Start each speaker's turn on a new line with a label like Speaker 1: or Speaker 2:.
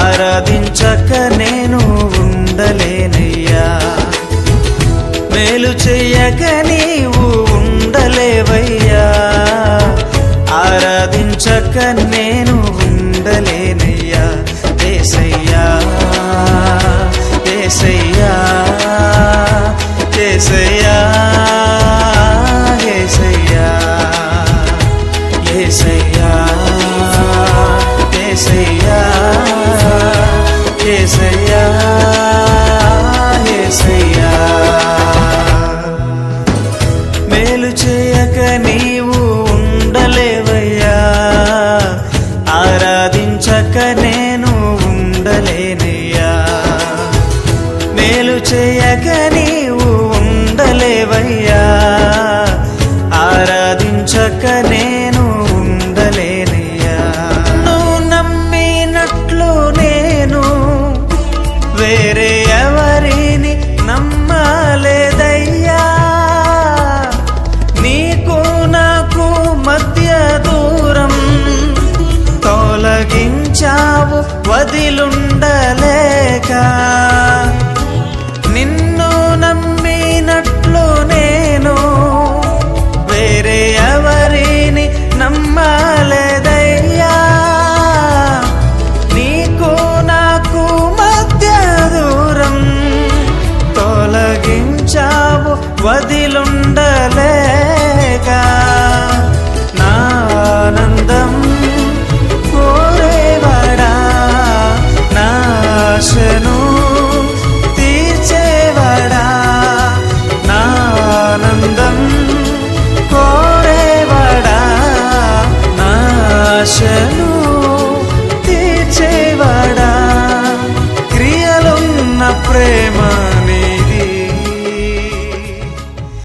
Speaker 1: ఆరాధించక నేను ఉండలేనయ్యా. మేలు చెయ్యక నీవు ఉండలేవయ్యా. ఆరాధించక నేను ఉండలేనయ్యా. యేసయ్యా యేసయ్యా యేసయ్యా యేసయ్యా యేసయ్యా యేసయ్యా యేసయ్యా యేసయ్యా. మేలు చేయక నీవు ఉండలేవయ్యా. ఆరాధించక నేను ఉండలేనయ్యా. మేలు చేయక నీవు ఉండలేవయ్యా. ఆరాధించక నేను ఉండలేనయ్యా. నువ్వు నమ్మినట్లు నేను వేరే ఎవరిని నమ్మలేదయ్యా. నీకు నాకు మధ్య దూరం తొలగించావు వదిలుండలేక. నిన్ను నమ్మినట్లు నేను వేరే ఎవరిని నమ్మలేదయ్యా. నీకు నాకు మధ్య దూరం తొలగించావు వదిలుండలేక. నా ఆనందం కోరేవాడా, నా ఆశను తీర్చేవాడా. నా ఆనందం కోరేవాడా, నా ఆశను తీర్చేవాడా. క్రియలున్న ప్రేమ